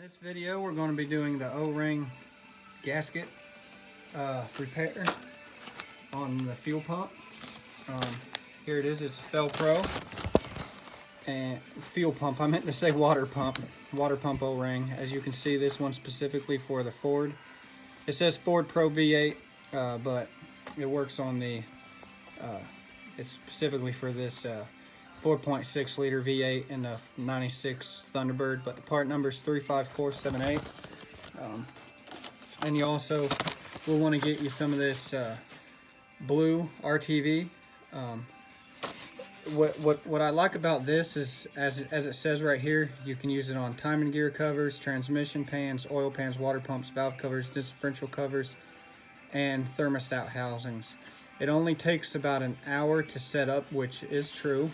this video, we're going to be doing the O-ring gasket repair on the fuel pump. Here it is. It's Velcro and fuel pump. I meant to say water pump O-ring. As you can see, this one's specifically for the Ford. It says Ford Pro V8, but it works on the. It's specifically for this 4.6 liter V8 and the 96 Thunderbird, but the part number is 35478. And you also will want to get you some of this blue RTV. What I like about this is, as it says right here, you can use it on timing gear covers, transmission pans, oil pans, water pumps, valve covers, differential covers, and thermostat housings. It only takes about an hour to set up, which is true.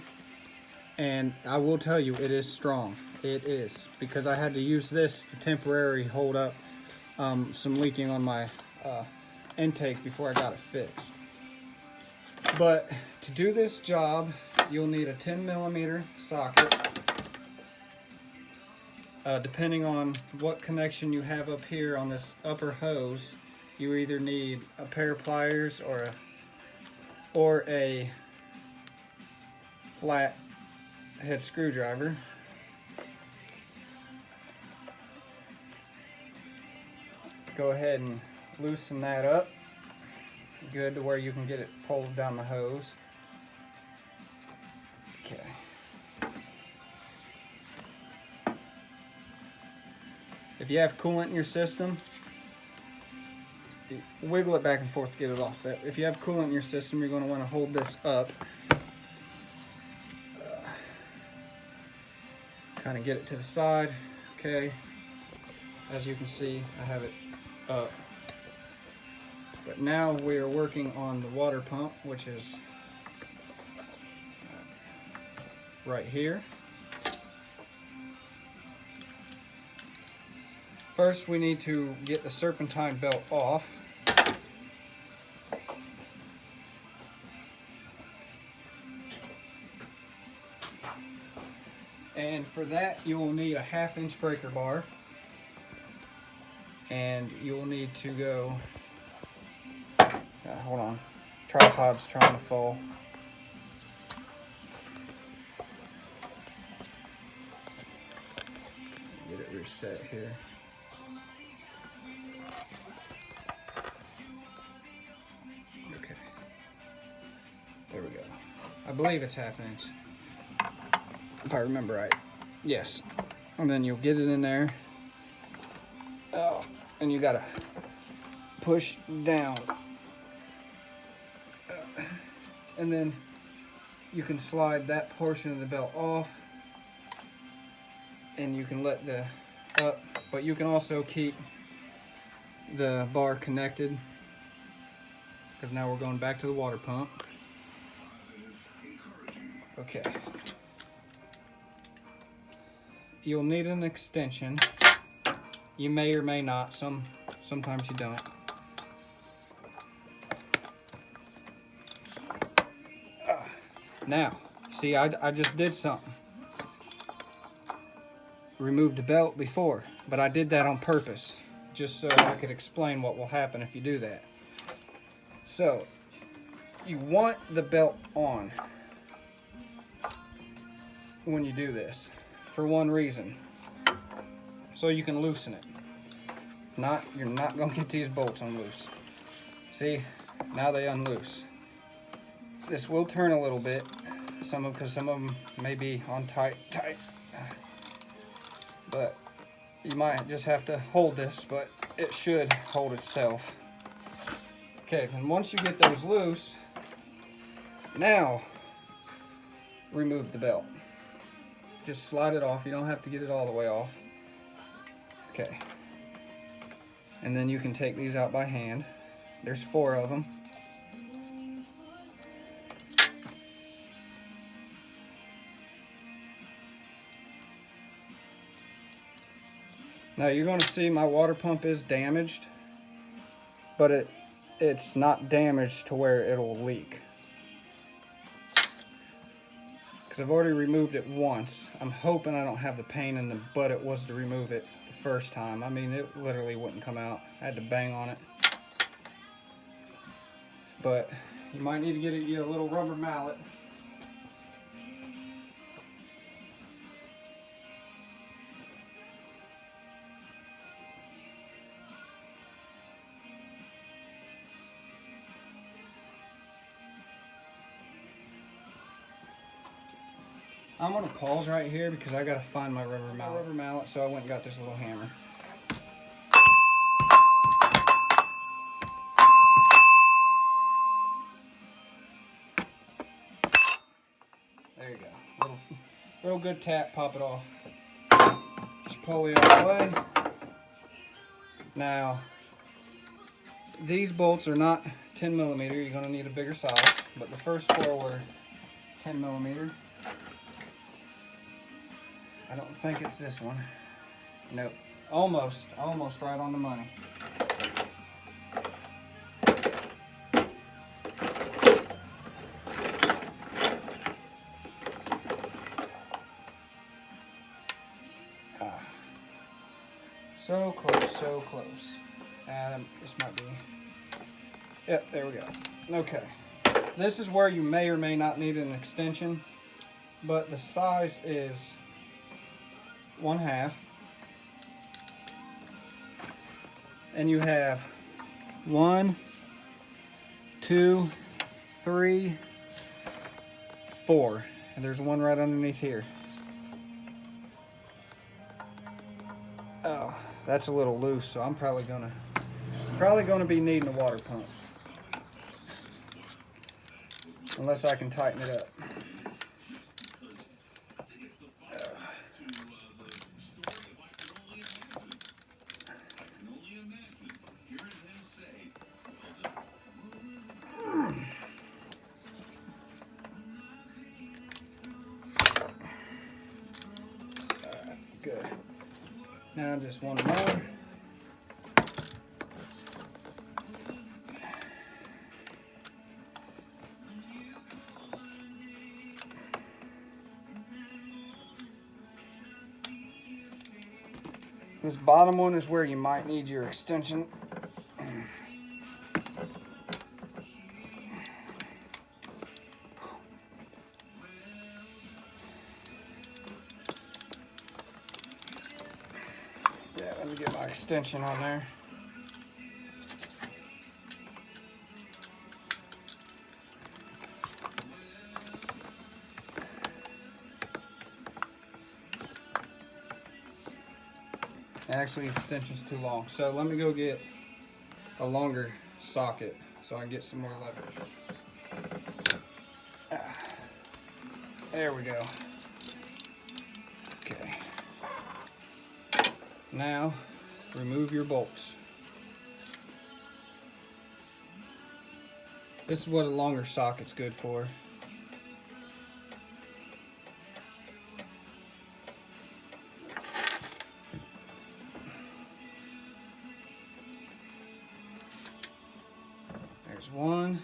And I will tell you, it is strong. It is, because I had to use this to temporarily hold up some leaking on my intake before I got it fixed. But to do this job, you'll need a 10mm socket. Depending on what connection you have up here on this upper hose, you either need a pair of pliers or a flat head screwdriver. Go ahead and loosen that up good to where you can get it pulled down the hose. Okay. If you have coolant in your system, wiggle it back and forth to get it off. If you have coolant in your system, you're going to want to hold this up. Kind of get it to the side. Okay. As you can see, I have it up. But now we are working on the water pump, which is right here. First, we need to get the serpentine belt off. And for that, you will need a 1/2-inch breaker bar. And you will need to go, hold on, tripod's trying to fall. Get it reset here. Okay, there we go. I believe it's 1/2 inch, if I remember right. Yes. And then you'll get it in there. Oh, and you gotta push down. And then you can slide that portion of the belt off. And you can let the up, but you can also keep the bar connected, because now we're going back to the water pump. Okay. You'll need an extension. You may or may not. Sometimes you don't. Now, see, I just did something. Removed the belt before, but I did that on purpose, just so I could explain what will happen if you do that. So, you want the belt on when you do this, for one reason, so you can loosen it. You're not gonna get these bolts unloose. See, now they unloose. This will turn a little bit, because some of them may be on tight, but you might just have to hold this, but it should hold itself. Okay, and once you get those loose, now remove the belt. Just slide it off. You don't have to get it all the way off. Okay. And then you can take these out by hand. There's 4 of them. Now you're going to see my water pump is damaged, but it's not damaged to where it'll leak. Because I've already removed it once. I'm hoping I don't have the pain in the butt it was to remove it the first time. I mean, it literally wouldn't come out. I had to bang on it. But you might need to get you a little rubber mallet. I'm going to pause right here because I got to find my rubber mallet. So I went and got this little hammer. There you go. Little good tap, pop it off. Just pull it out of the way. Now, these bolts are not 10 millimeter. You're going to need a bigger size, but the first 4 were 10 millimeter. I don't think it's this one. Nope. Almost right on the money. So close, so close. This might be. Yep, there we go. Okay. This is where you may or may not need an extension, but the size is 1/2. And you have 1, 2, 3, 4. And there's one right underneath here. Oh, that's a little loose, so I'm probably gonna be needing a water pump. Unless I can tighten it up. Good. Now just one more. This bottom one is where you might need your extension. Yeah, let me get my extension on there. Actually, extension's too long, so let me go get a longer socket so I can get some more leverage. There we go. Okay. Now, remove your bolts. This is what a longer socket's good for. There's one.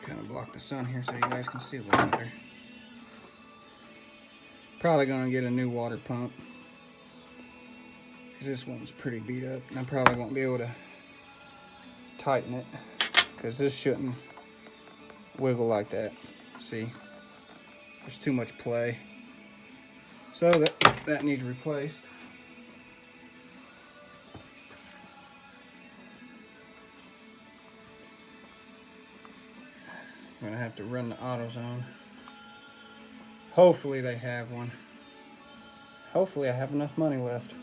Kind of block the sun here so you guys can see a little better. Probably gonna get a new water pump because this one's pretty beat up, and I probably won't be able to tighten it because this shouldn't wiggle like that. See, there's too much play, so that needs replaced. I'm gonna have to run the AutoZone. Hopefully they have one. Hopefully I have enough money left.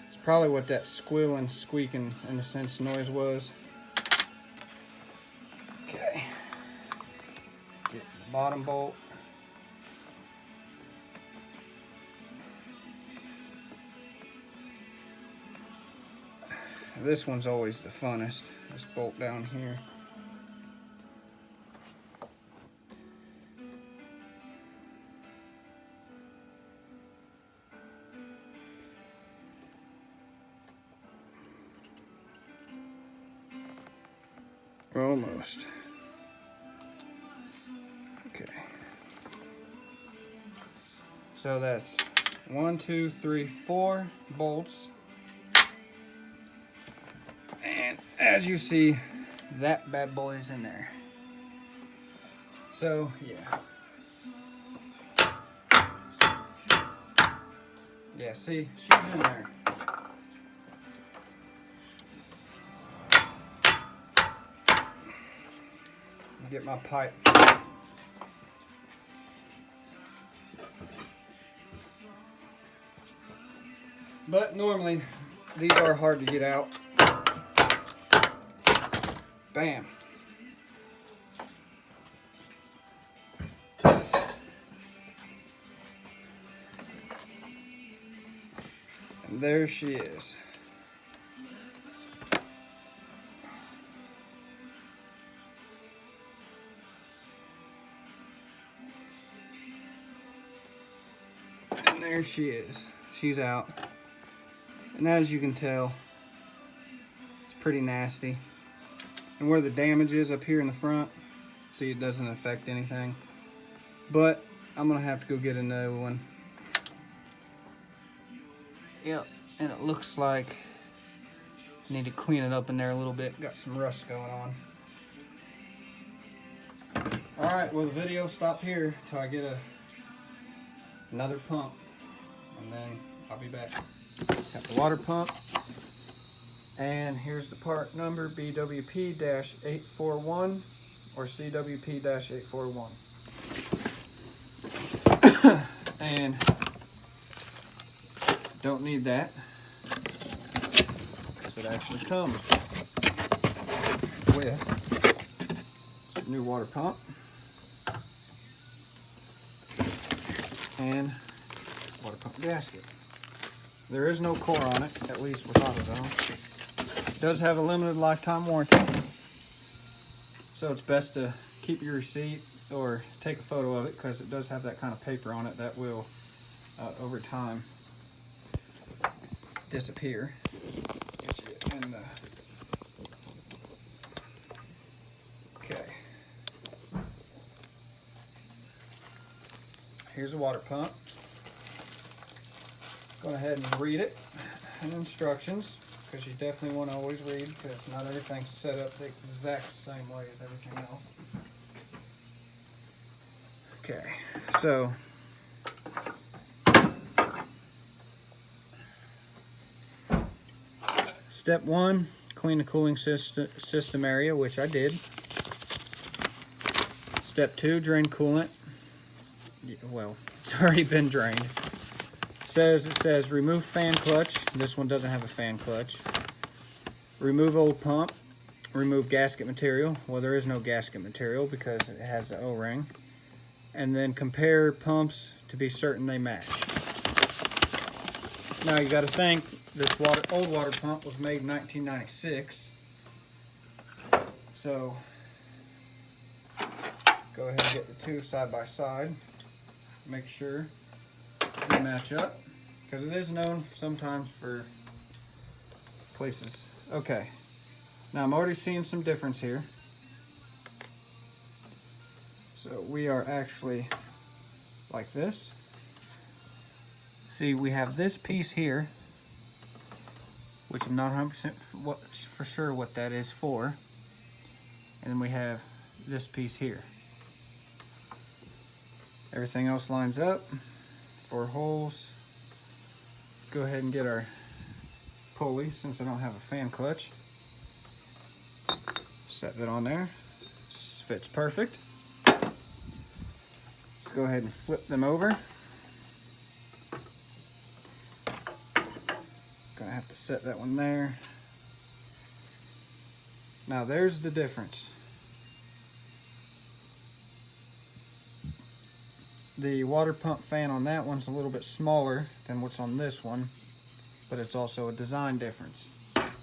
It's probably what that squealing, squeaking, in a sense, noise was. Okay. Get the bottom bolt. This one's always the funnest, this bolt down here. Almost. Okay. So that's 1, 2, 3, 4 bolts. And as you see, that bad boy is in there. So, yeah. Yeah, see, she's in there. Get my pipe. But normally, these are hard to get out. Bam. And there she is. And there she is. She's out. And as you can tell, it's pretty nasty. And where the damage is up here in the front, see, it doesn't affect anything. But I'm gonna have to go get a new one. Yep, and it looks like I need to clean it up in there a little bit. Got some rust going on. Alright, well the video stopped here until I get another pump. And then I'll be back. Got the water pump. And here's the part number, BWP-841 or CWP-841. And don't need that because it actually comes with a new water pump and water pump gasket. There is no core on it, at least with AutoZone. It does have a limited lifetime warranty, so it's best to keep your receipt or take a photo of it because it does have that kind of paper on it that will, over time, disappear. And, okay. Here's a water pump. Go ahead and read it and instructions, because you definitely want to always read, because not everything's set up the exact same way as everything else. Okay, so step 1, clean the cooling system area, which I did. Step 2, drain coolant. Well, it's already been drained. It says remove fan clutch. This one doesn't have a fan clutch. Remove old pump. Remove gasket material. Well, there is no gasket material because it has the O-ring. And then compare pumps to be certain they match. Now you got to think this old water pump was made in 1996. So go ahead and get the two side by side. Make sure they match up, because it is known sometimes for places. Okay, now I'm already seeing some difference here. So we are actually like this. See, we have this piece here, which I'm not 100% for sure what that is for. And then we have this piece here. Everything else lines up. 4 holes. Go ahead and get our pulley, since I don't have a fan clutch. Set that on there. This fits perfect. Let's go ahead and flip them over. Gonna have to set that one there. Now there's the difference. The water pump fan on that one's a little bit smaller than what's on this one, but it's also a design difference.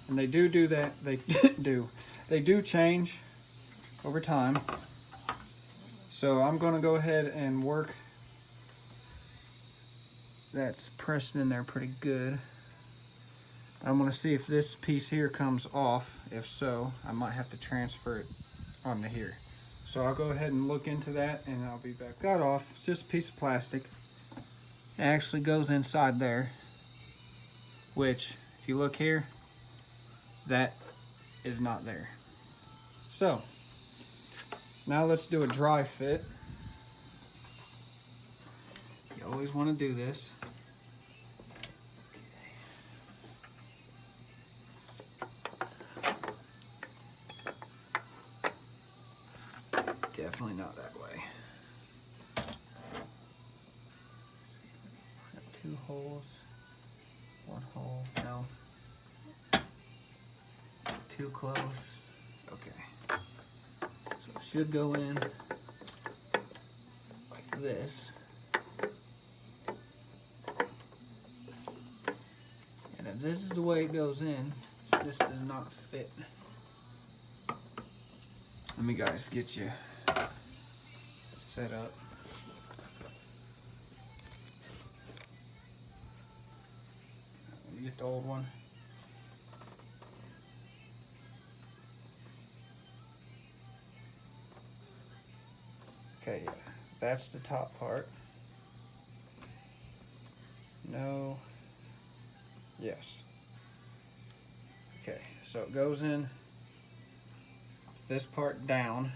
And they do that, they do change over time. So I'm gonna go ahead and work. That's pressed in there pretty good. I'm gonna see if this piece here comes off. If so, I might have to transfer it onto here. So I'll go ahead and look into that and I'll be back. Got off, it's just a piece of plastic. It actually goes inside there, which if you look here, that is not there. So now let's do a dry fit. You always want to do this. Definitely not that way. Two holes, one hole, no. Too close. Okay. So it should go in like this. And if this is the way it goes in, this does not fit. Let me guys get you set up. Let me get the old one. Okay, yeah, that's the top part. No. Yes. Okay, so it goes in this part down.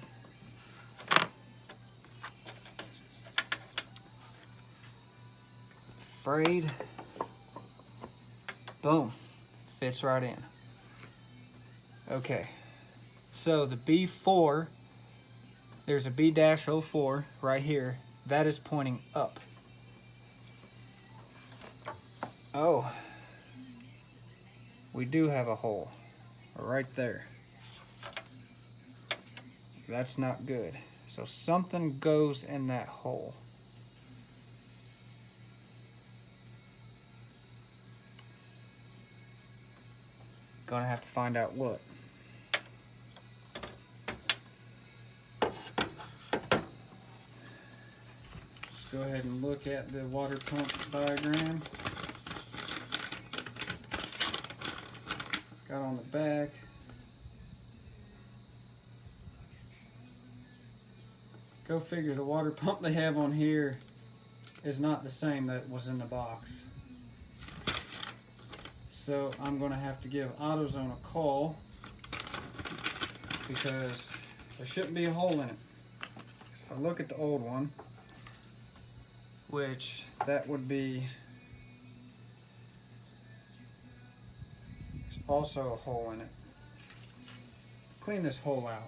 Frayed. Boom. Fits right in. Okay, so the B4, there's a B-04 right here. That is pointing up. Oh, we do have a hole right there. That's not good. So something goes in that hole. Gonna have to find out what. Let's go ahead and look at the water pump diagram. Got on the back. Go figure, the water pump they have on here is not the same that was in the box. So I'm going to have to give AutoZone a call because there shouldn't be a hole in it. So if I look at the old one, which that would be also a hole in it. Clean this hole out.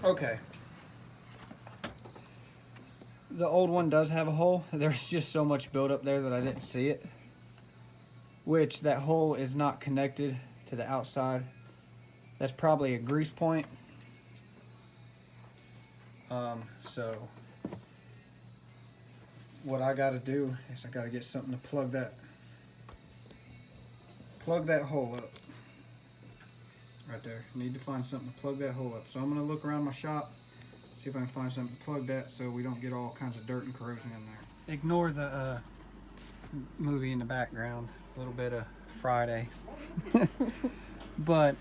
Okay. The old one does have a hole. There's just so much buildup there that I didn't see it. Which that hole is not connected to the outside. That's probably a grease point. So what I got to do is I got to get something to plug that hole up. Right there. Need to find something to plug that hole up. So I'm going to look around my shop, see if I can find something to plug that so we don't get all kinds of dirt and corrosion in there. Ignore the movie in the background. A little bit of Friday. But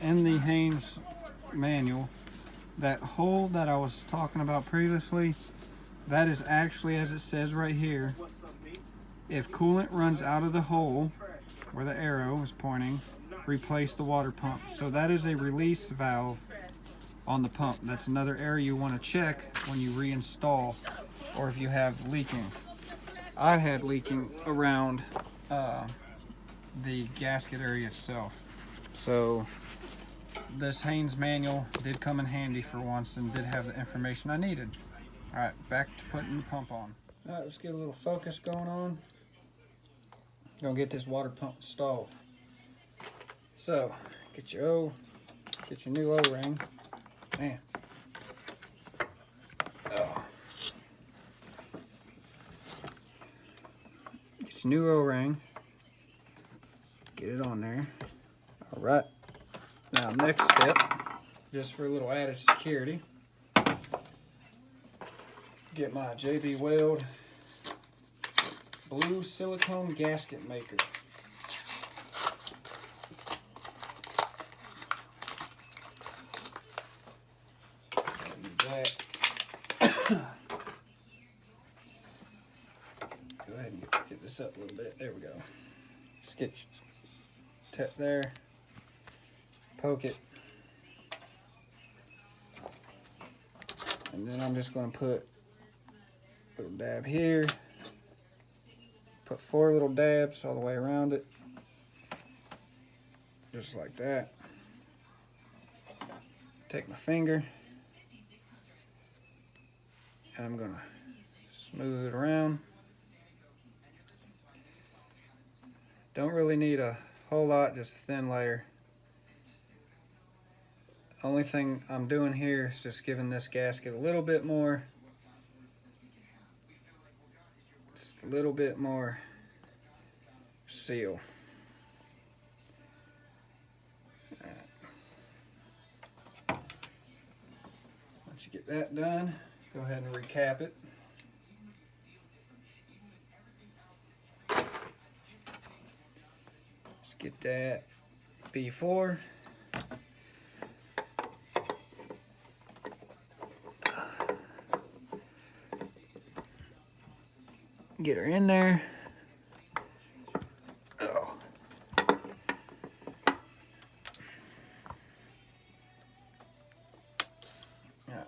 in the Haynes manual, that hole that I was talking about previously, that is actually, as it says right here, if coolant runs out of the hole where the arrow is pointing, replace the water pump. So that is a release valve on the pump. That's another area you want to check when you reinstall or if you have leaking. I had leaking around the gasket area itself. So this Haynes manual did come in handy for once and did have the information I needed. Alright, back to putting the pump on. Alright, let's get a little focus going on. Gonna get this water pump installed. So, get your new O-ring. Man. Oh. this new O-ring. Get it on there. All right. Now, next step, just for a little added security, get my JB Weld blue silicone gasket maker. Do that. Go ahead and get this up a little bit. There we go. Sketch. Tap there. Poke it. And then I'm just going to put a little dab here. Put 4 little dabs all the way around it. Just like that. Take my finger. And I'm going to smooth it around. Don't really need a whole lot, just a thin layer. Only thing I'm doing here is just giving this gasket a little bit more. Just a little bit more seal. Once you get that done, go ahead and recap it. Just get that B4. Get her in there. Oh. Alright.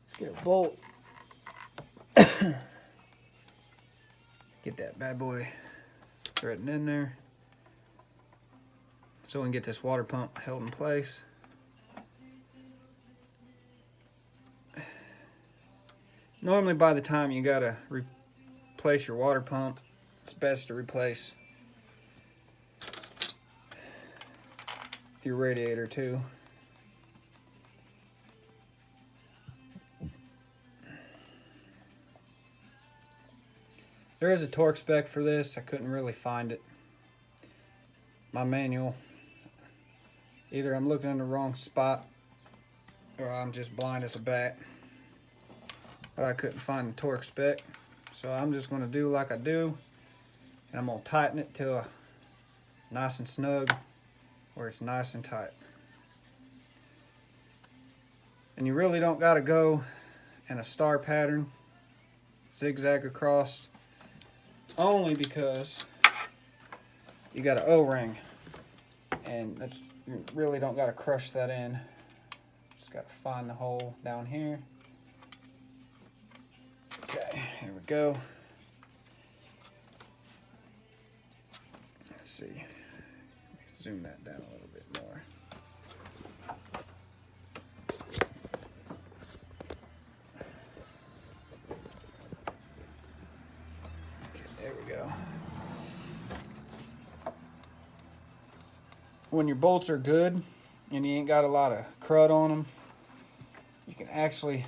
Let's get a bolt. Get that bad boy threading in there. So we can get this water pump held in place. Normally by the time you gotta replace your water pump, it's best to replace your radiator too. There is a torque spec for this. I couldn't really find it. My manual. Either I'm looking in the wrong spot or I'm just blind as a bat. But I couldn't find the torque spec. So I'm just going to do like I do. And I'm going to tighten it to a nice and snug where it's nice and tight. And you really don't got to go in a star pattern, zigzag across, only because you got an O-ring. And that's, you really don't got to crush that in. Just got to find the hole down here. Okay, here we go. Let's see. Zoom that down a little bit more. Okay, there we go. When your bolts are good and you ain't got a lot of crud on them, you can actually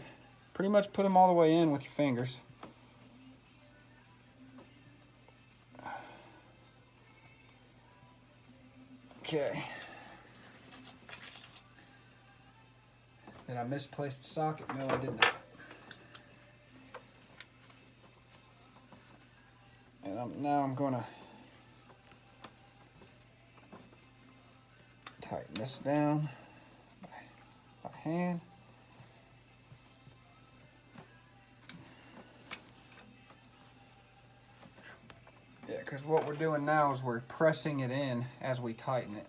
pretty much put them all the way in with your fingers. Okay. Did I misplace the socket? No, I did not. And now I'm going to tighten this down by hand. Yeah, because what we're doing now is we're pressing it in as we tighten it.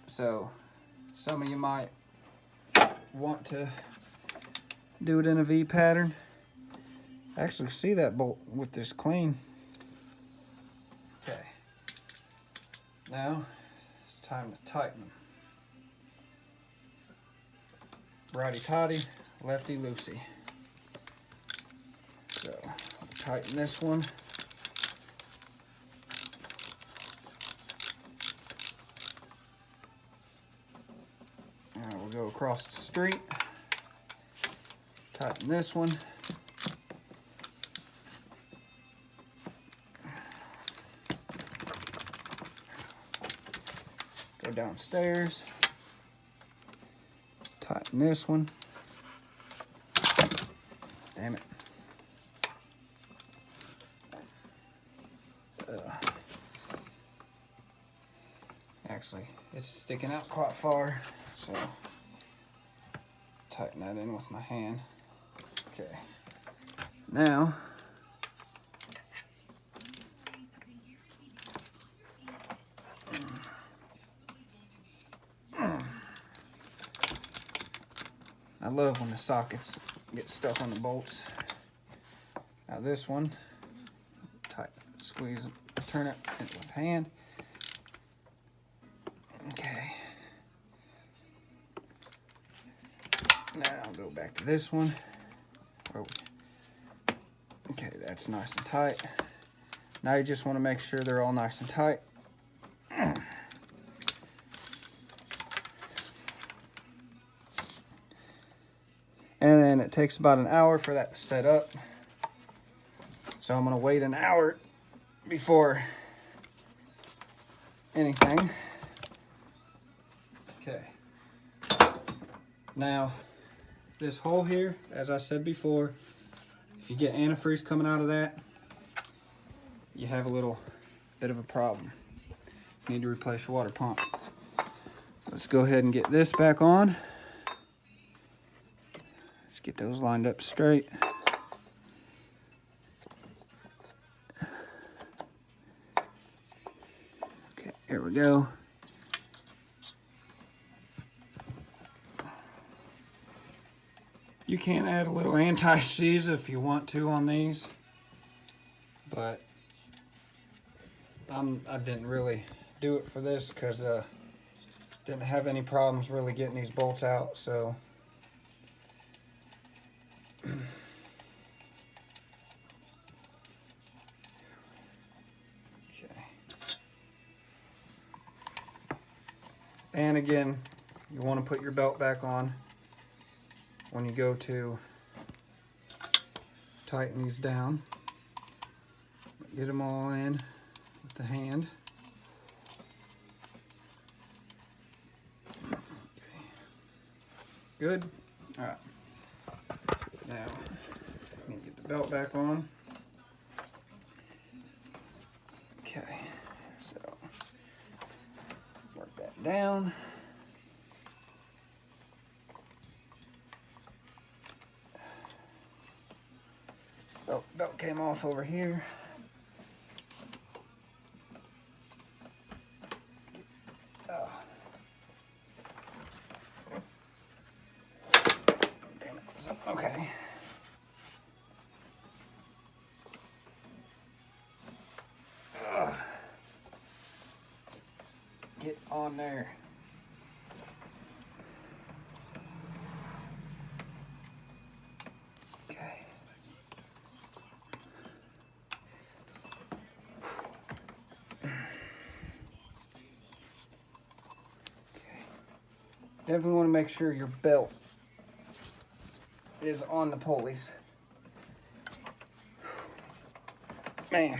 So, some of you might want to do it in a V pattern. I actually see that bolt with this clean. Okay. Now, it's time to tighten them. Righty-tighty, lefty-loosey. So, tighten this one. Now we'll go across the street. Tighten this one. Go downstairs. Tighten this one. Damn it. Actually, it's sticking out quite far, so tighten that in with my hand. Okay. Now, I love when the sockets get stuck on the bolts. Now this one, tight, squeeze, turn it into the hand. Okay. Now I'll go back to this one. Oh. Okay, that's nice and tight. Now you just want to make sure they're all nice and tight. And then it takes about an hour for that to set up. So I'm going to wait an hour before anything. Okay. Now, this hole here, as I said before, if you get antifreeze coming out of that, you have a little bit of a problem. You need to replace your water pump. Let's go ahead and get this back on. Just get those lined up straight. Okay, here we go. You can add a little anti-seize if you want to on these, but I didn't really do it for this because didn't have any problems really getting these bolts out. So okay. And again, you want to put your belt back on when you go to tighten these down. Get them all in with the hand. Okay. Good. All right. Now, I need to get the belt back on. Okay. So, work that down. Belt came off over here. Damn it. So, okay. Get on there. Definitely want to make sure your belt is on the pulleys. Man.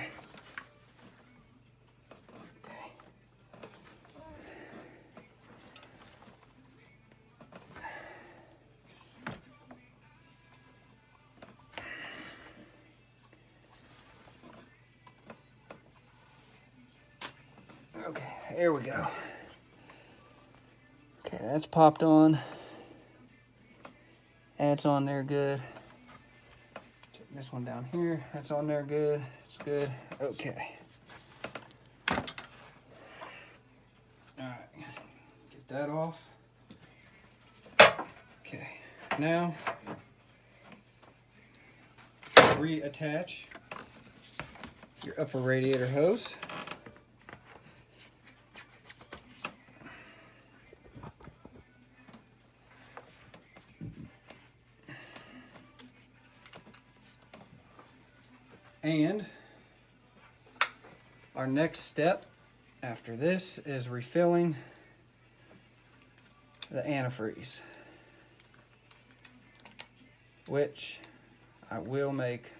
Okay, here we go. Okay, that's popped on. That's on there good. Check this one down here. That's on there good. It's good. Okay. Alright. Get that off. Okay. Now, reattach your upper radiator hose. And our next step after this is refilling the antifreeze. which I will make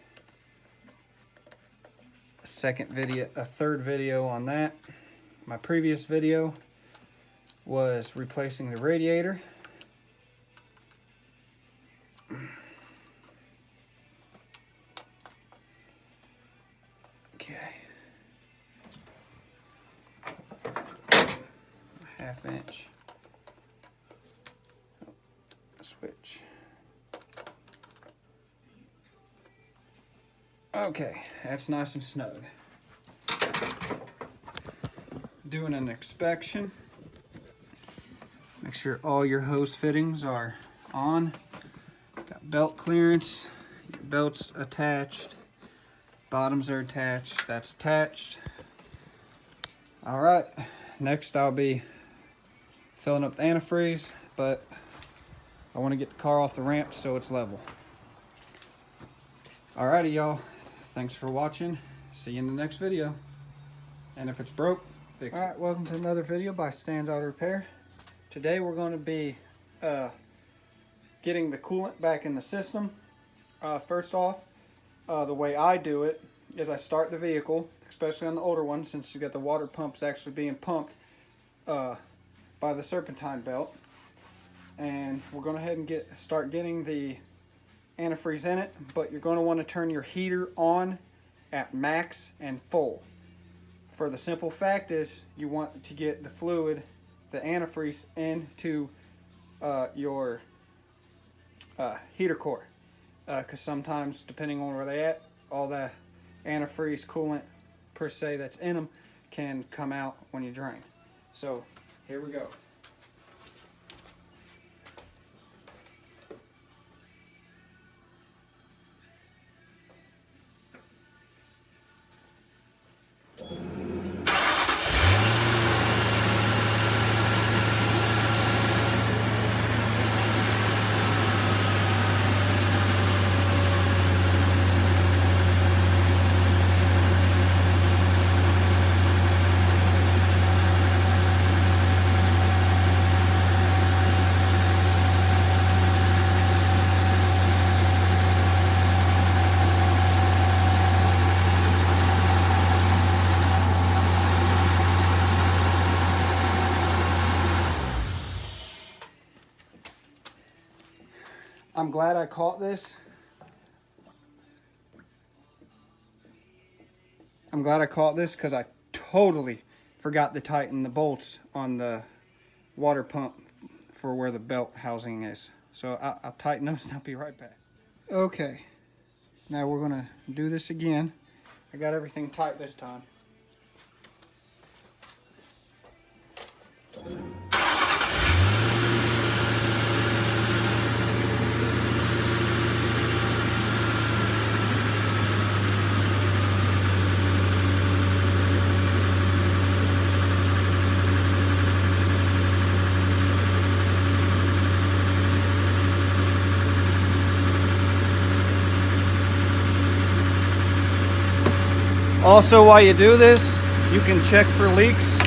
a third video on that. My previous video was replacing the radiator. Okay. Half-inch switch. Okay, that's nice and snug. Doing an inspection. Make sure all your hose fittings are on. Got belt clearance, your belt's attached, bottoms are attached, that's attached. All right, next I'll be filling up the antifreeze, but I want to get the car off the ramp so it's level. Alrighty, y'all. Thanks for watching. See you in the next video. And if it's broke, fix it. Alright, welcome to another video by Stan's Auto Repair. Today we're going to be getting the coolant back in the system. First off, the way I do it is I start the vehicle, especially on the older one, since you got the water pumps actually being pumped by the serpentine belt. And we're going to head and start getting the antifreeze in it, but you're going to want to turn your heater on at max and full. For the simple fact is you want to get the fluid, the antifreeze, into your heater core, because sometimes, depending on where they at, all the antifreeze coolant per se that's in them can come out when you drain. So here we go. I'm glad I caught this. I'm glad I caught this because I totally forgot to tighten the bolts on the water pump for where the belt housing is. So I'll tighten those and I'll be right back. Okay, now we're going to do this again. I got everything tight this time. Also, while you do this, you can check for leaks.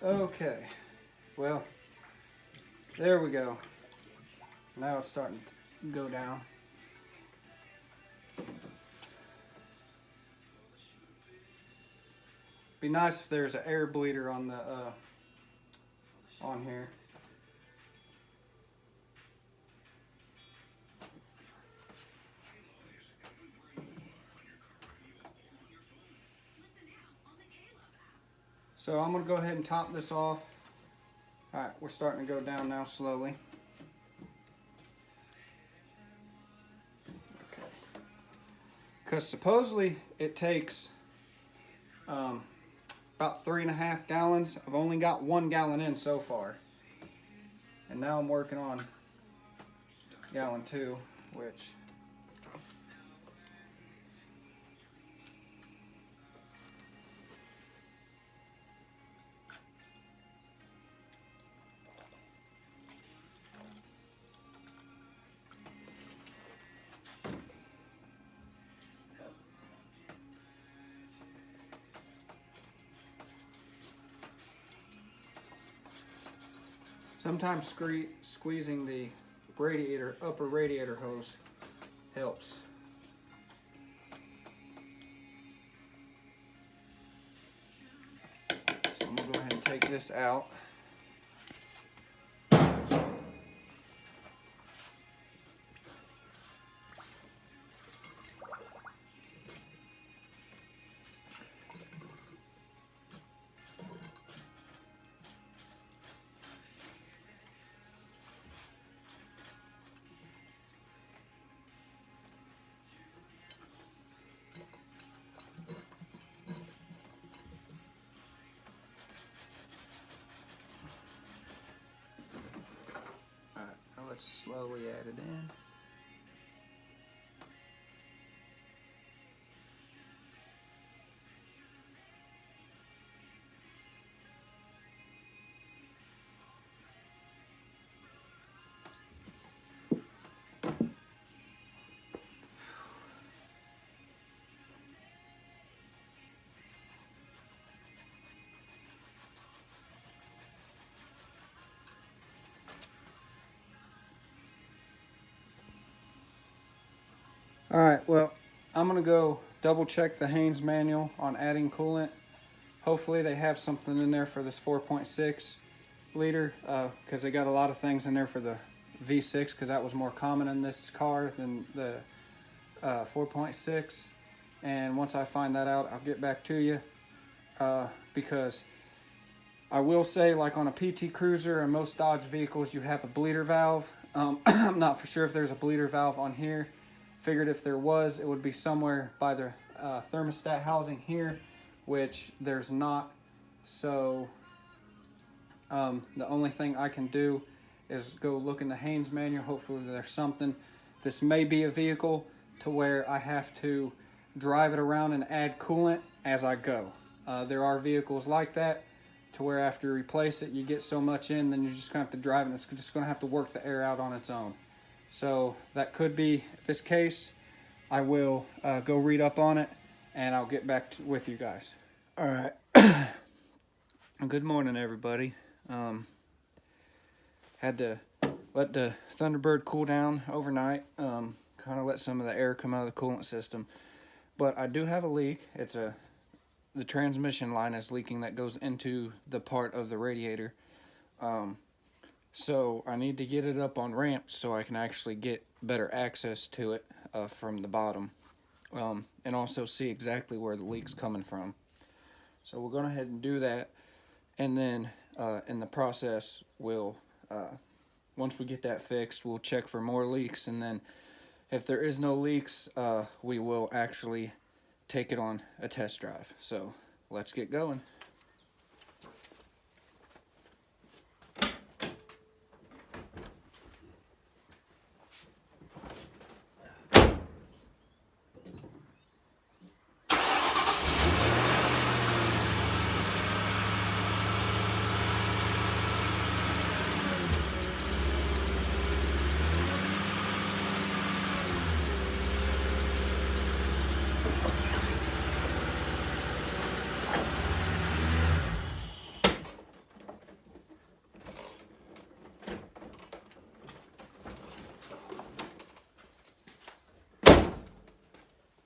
Okay, well, there we go. Now it's starting to go down. Be nice if there's an air bleeder on the on here. So I'm going to go ahead and top this off. Alright, we're starting to go down now slowly. Okay. Because supposedly it takes about 3.5 gallons. I've only got 1 gallon in so far. And now I'm working on gallon 2, which... Sometimes squeezing the upper radiator hose helps. So I'm going to go ahead and take this out. Let's slowly add it in. Alright, well, I'm going to go double check the Haynes manual on adding coolant. Hopefully they have something in there for this 4.6 liter, because they got a lot of things in there for the V6, because that was more common in this car than the 4.6. And once I find that out, I'll get back to you, because I will say, like on a PT Cruiser and most Dodge vehicles, you have a bleeder valve. I'm not for sure if there's a bleeder valve on here. Figured if there was, it would be somewhere by the thermostat housing here, which there's not. So the only thing I can do is go look in the Haynes manual. Hopefully there's something. This may be a vehicle to where I have to drive it around and add coolant as I go. There are vehicles like that to where after you replace it, you get so much in, then you're just gonna have to drive it, and it's just gonna have to work the air out on its own. So that could be this case. I will go read up on it, and I'll get back with you guys. All right. Good morning, everybody. Had to let the Thunderbird cool down overnight. Kind of let some of the air come out of the coolant system. But I do have a leak. The transmission line is leaking that goes into the part of the radiator. So I need to get it up on ramps so I can actually get better access to it from the bottom, and also see exactly where the leak's coming from. So we're going to go ahead and do that, and then in the process, we'll once we get that fixed, we'll check for more leaks, and then if there is no leaks, we will actually take it on a test drive. So let's get going.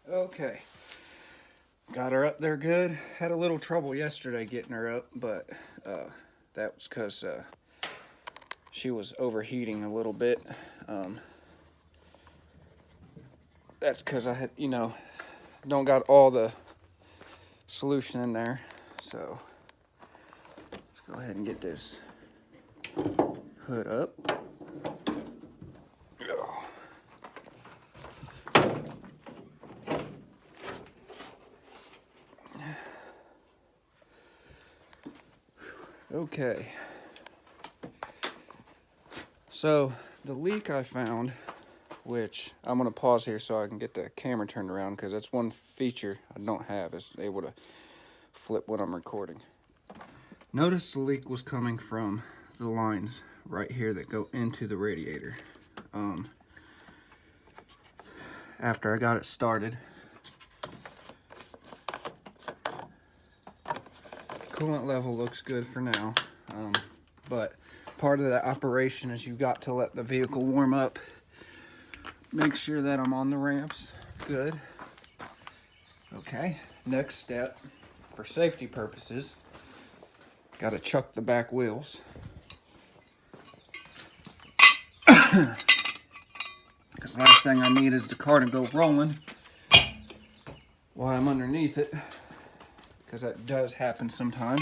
Okay. Got her up there good. Had a little trouble yesterday getting her up, but that was because she was overheating a little bit. That's because I had, don't got all the solution in there. So let's go ahead and get this hood up. Okay. So the leak I found, which I'm going to pause here so I can get the camera turned around, because that's one feature I don't have, is able to flip when I'm recording. Notice the leak was coming from the lines right here that go into the radiator. After I got it started, coolant level looks good for now, but part of the operation is you got to let the vehicle warm up. Make sure that I'm on the ramps good. Okay, next step, for safety purposes, got to chuck the back wheels. Because last thing I need is the car to go rolling while I'm underneath it, because that does happen sometimes.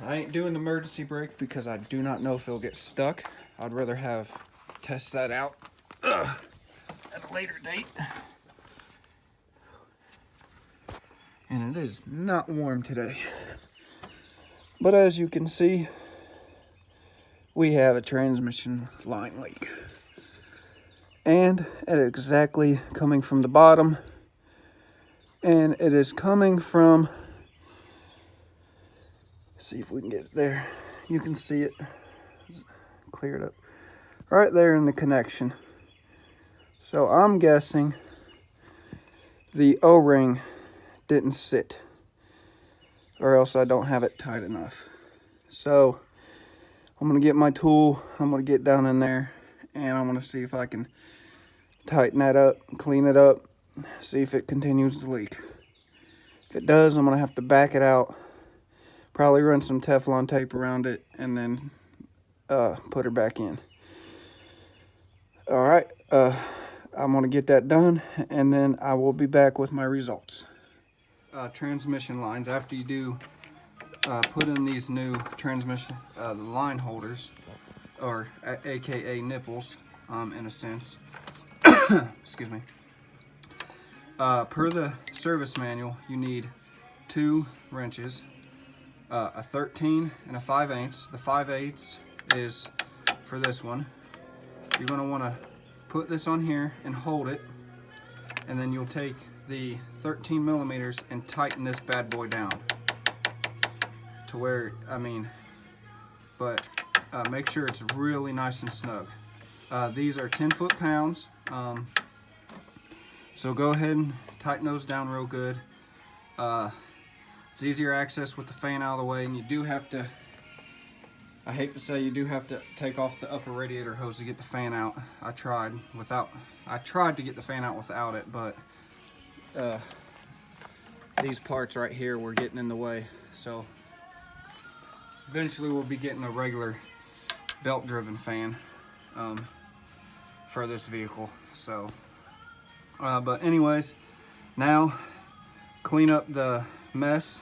I ain't doing the emergency brake because I do not know if it'll get stuck. I'd rather test that out at a later date. And it is not warm today. But as you can see, we have a transmission line leak. And it is exactly coming from the bottom. And it is coming from, see if we can get it there. You can see it. Clear it up. Right there in the connection. So I'm guessing the O-ring didn't sit, or else I don't have it tight enough. So I'm gonna get my tool, I'm gonna get down in there, and I'm gonna see if I can tighten that up, clean it up, see if it continues to leak. If it does, I'm gonna have to back it out, probably run some Teflon tape around it, and then put her back in. All right, I'm gonna get that done, and then I will be back with my results. Transmission lines, after you do put in these new transmission the line holders, or aka nipples, in a sense. Excuse me. Per the service manual, you need 2 wrenches, a 13 and a 5/8. The 5/8 is for this one. You're going to want to put this on here and hold it, and then you'll take the 13 millimeters and tighten this bad boy down to where, make sure it's really nice and snug. These are 10 foot-pounds, so go ahead and tighten those down real good. It's easier access with the fan out of the way, and you do have to, I hate to say, you do have to take off the upper radiator hose to get the fan out. I tried to get the fan out without it, but these parts right here were getting in the way. So eventually we'll be getting a regular belt driven fan for this vehicle. So but anyways, now clean up the mess,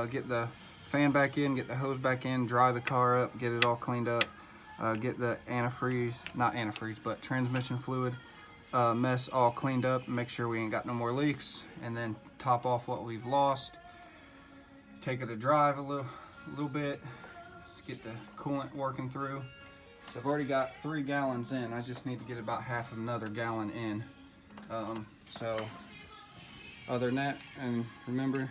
get the fan back in, get the hose back in, dry the car up, get it all cleaned up, get the transmission fluid mess all cleaned up, make sure we ain't got no more leaks, and then top off what we've lost. Take it to drive a little bit, get the coolant working through. So I've already got 3 gallons in. I just need to get about half another gallon in. So other than that, and remember,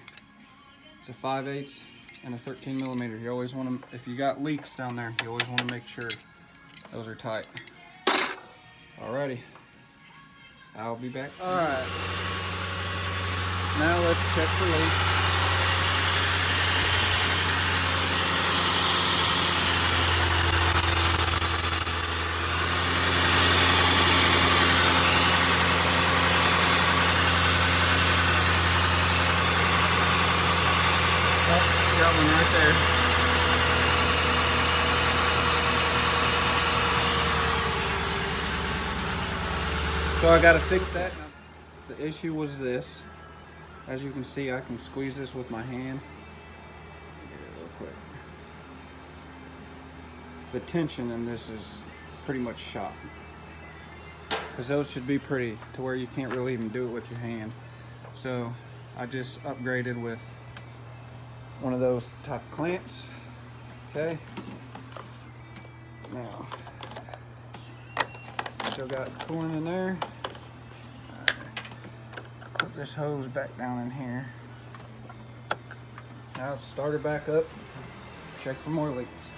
it's a 5/8 and a 13 millimeter. You always want to, if you got leaks down there, you always want to make sure those are tight. Alrighty, I'll be back. Alright, now let's check for leaks. So I got to fix that. The issue was this. As you can see, I can squeeze this with my hand. Get it real quick. The tension in this is pretty much shot. Because those should be pretty to where you can't really even do it with your hand. So I just upgraded with one of those type of clamps. Okay. Now, still got coolant in there. Put this hose back down in here. Now let's start her back up. Check for more leaks.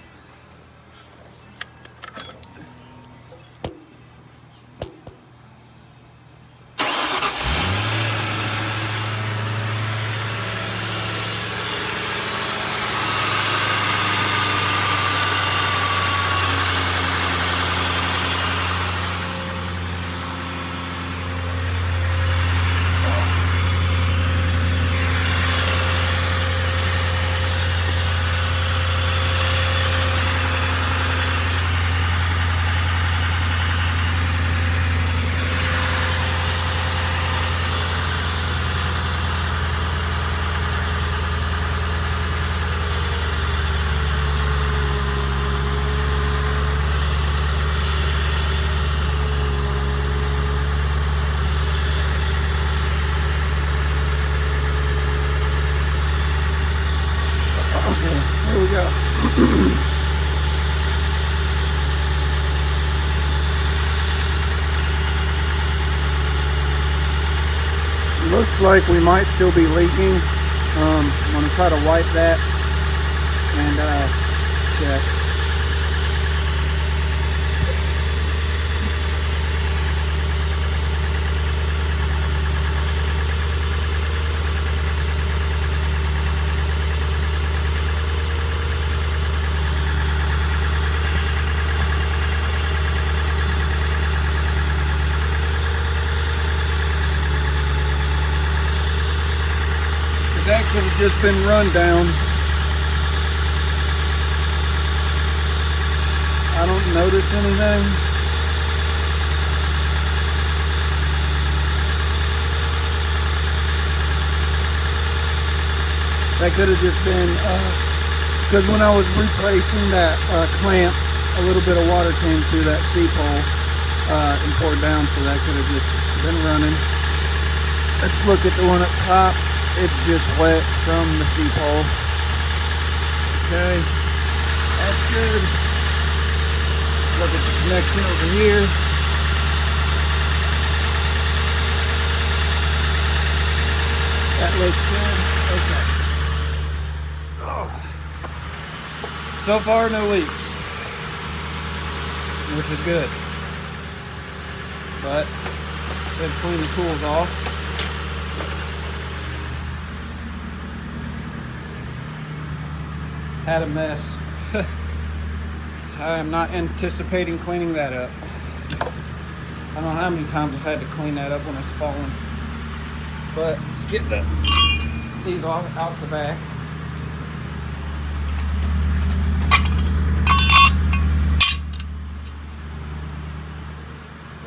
Here we go. Looks like we might still be leaking. I'm going to try to wipe that and check. That could have just been run down. I don't notice anything. That could have just been, because when I was replacing that clamp, a little bit of water came through that seep hole and poured down, so that could have just been running. Let's look at the one up top. It's just wet from the seep hole. Okay, that's good. Look at the connection over here. That looks good. Okay. Oh. So far, no leaks, which is good. But let's clean the tools off. Had a mess. I am not anticipating cleaning that up. I don't know how many times I've had to clean that up when it's fallen. But let's get these off out the back.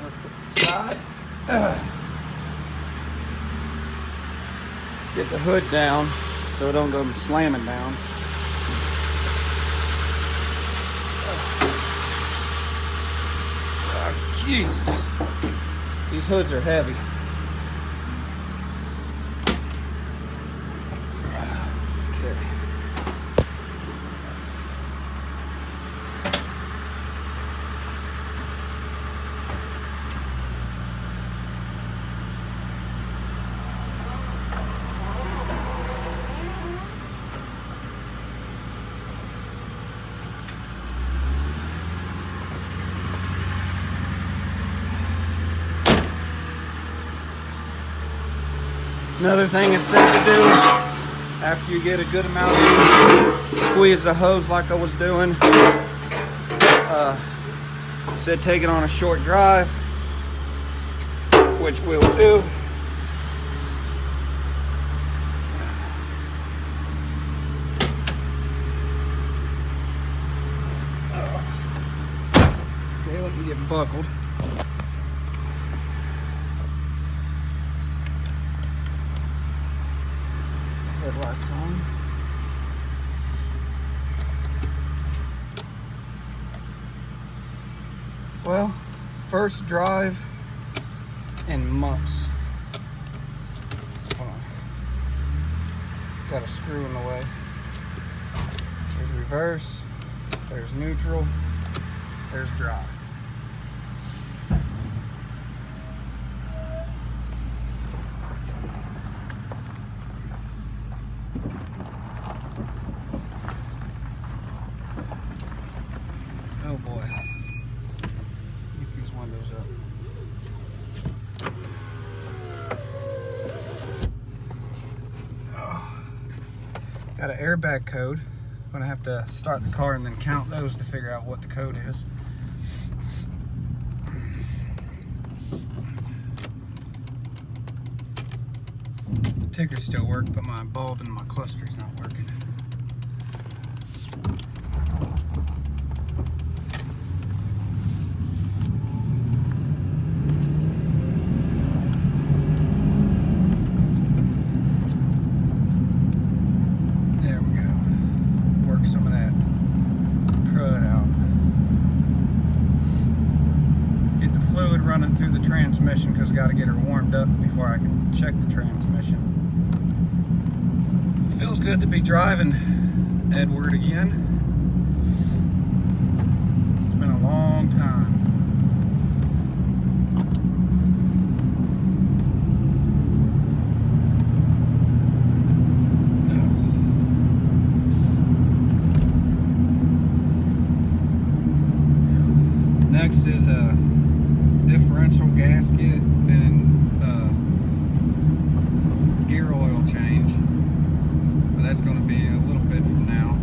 Let's put it aside. Get the hood down so it don't go slamming down. Jesus, these hoods are heavy. Okay. Another thing is said to do after you get a good amount of squeeze the hose like I was doing. Said take it on a short drive, which we'll do. Okay, let me get buckled. Well, first drive in months. Hold on. Got a screw in the way. There's reverse, there's neutral, there's drive. Oh boy. Get these windows up. Oh. Got an airbag code. I'm gonna have to start the car and then count those to figure out what the code is. Tickers still work, but my bulb and my cluster is not working. Some of that crud out. Get the fluid running through the transmission because I got to get her warmed up before I can check the transmission. Feels good to be driving Edward again. It's been a long time. Next is a differential gasket and gear oil change, but that's going to be a little bit from now.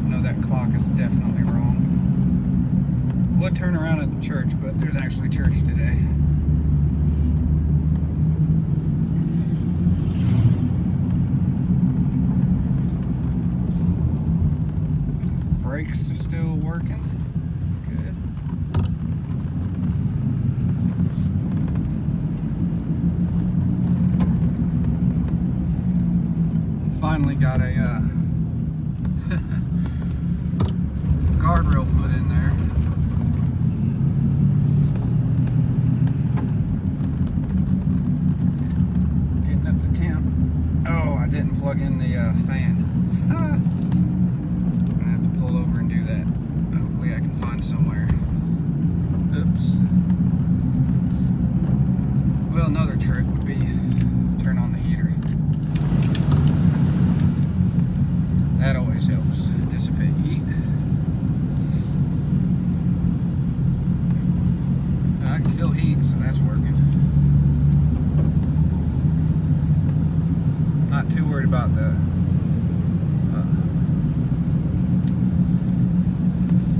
I know that clock is definitely wrong. Would turn around at the church, but there's actually church today. Brakes are still working. Finally got a guardrail put in there. Getting up the temp. Oh, I didn't plug in the fan. I'm gonna have to pull over and do that. Hopefully I can find somewhere. Oops. Well, another trick would be turn on the heater. That always helps dissipate heat. I can feel heat, so that's working. Not too worried about the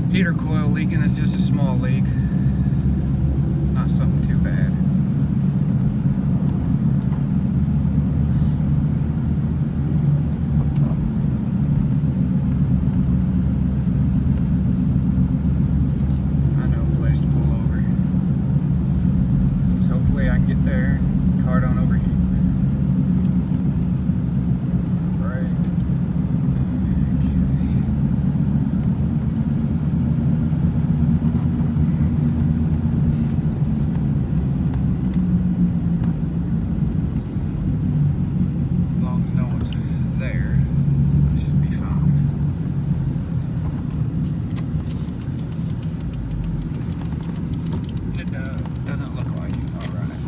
heater coil leaking. It's just a small leak. Not something too bad. There, car don't overheat. Brake. Okay. As long as no one's there, it should be fine. It doesn't look like it. I'll run it.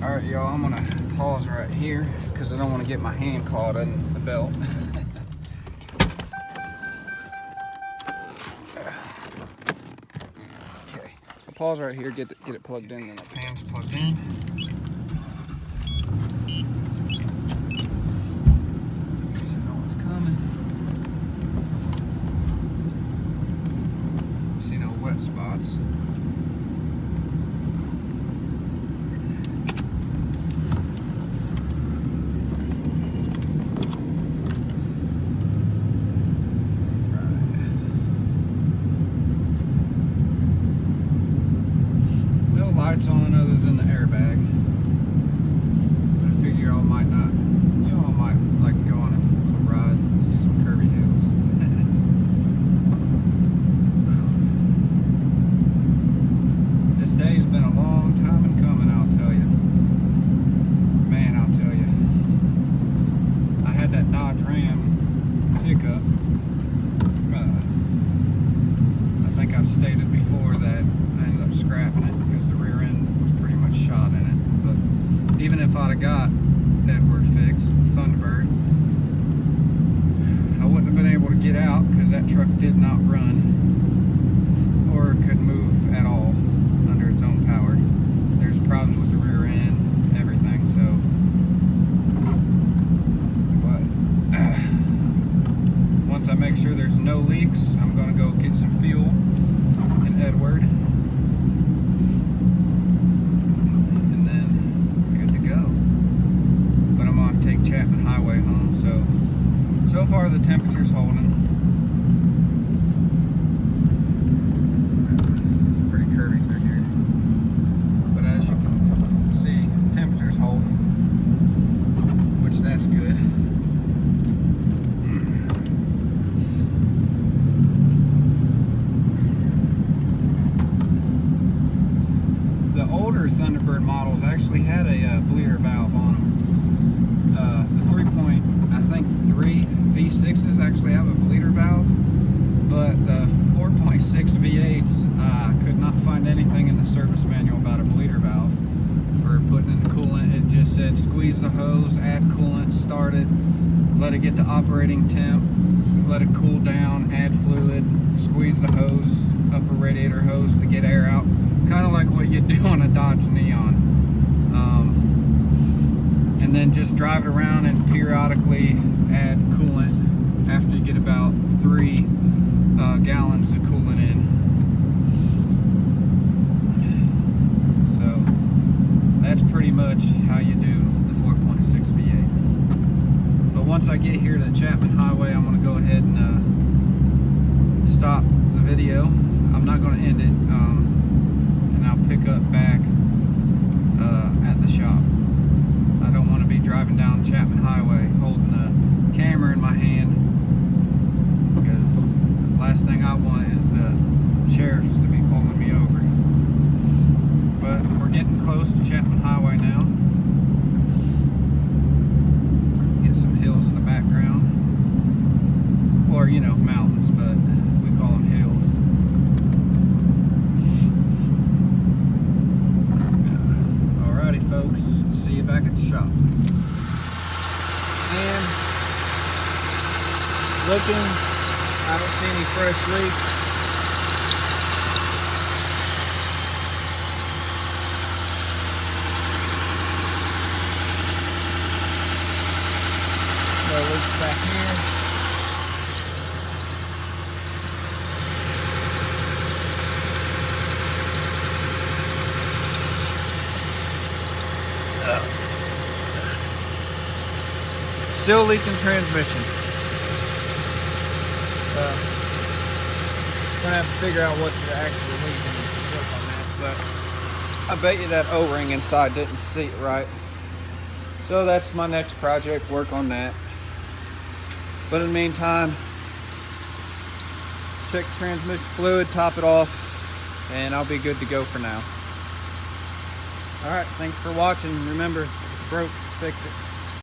Alright y'all, I'm gonna pause right here because I don't want to get my hand caught in the belt. Okay, I'll pause right here, get it plugged in, and the pan's plugged in. So no one's coming. See no wet spots. Lights on other than the airbag. even if I'd have got Edward fixed, Thunderbird, I wouldn't have been able to get out because that truck did not run or could move at all under its own power. There's problems with the rear end, everything, so. But once I make sure there's no leaks, I'm gonna go get some fuel in Edward. And then good to go. But I'm gonna take Chapman Highway home, so far the temperature's holding. Pretty curvy through here. But as you can see, temperature's holding, which that's good. The older Thunderbird models actually had a bleeder valve on them. The 3 V6s actually have a bleeder valve, but the 4.6 V8s, could not find anything in the service manual about a bleeder valve for putting in the coolant. It just said squeeze the hose, add coolant, start it, let it get to operating temp, let it cool down, add fluid, squeeze the hose, upper radiator hose to get air out, kind of like what you do on a Dodge Neon. And then just drive it around and periodically add coolant after you get about 3 gallons of coolant in. So that's pretty much how you do the 4.6 V8. But once I get here to the Chapman Highway, I'm going to go ahead and stop the video. I'm not going to end it, and I'll pick up back at the shop. I don't want to be driving down Chapman Highway holding a camera in my hand, because the last thing I want is the sheriffs to be pulling me over. But we're getting close to Chapman Highway now. Get some hills in the background, or you know, mountains, but we call them hills. Alrighty folks, see you back at the shop. And looking, I don't see any fresh leaks. No leaks back here. Still leaking transmission. Gonna have to figure out what's actually leaking and work on that. But I bet you that O-ring inside didn't seat right. So that's my next project, work on that. But in the meantime, check transmission fluid, top it off, and I'll be good to go for now. Alright, thanks for watching. Remember, if it's broke, fix it.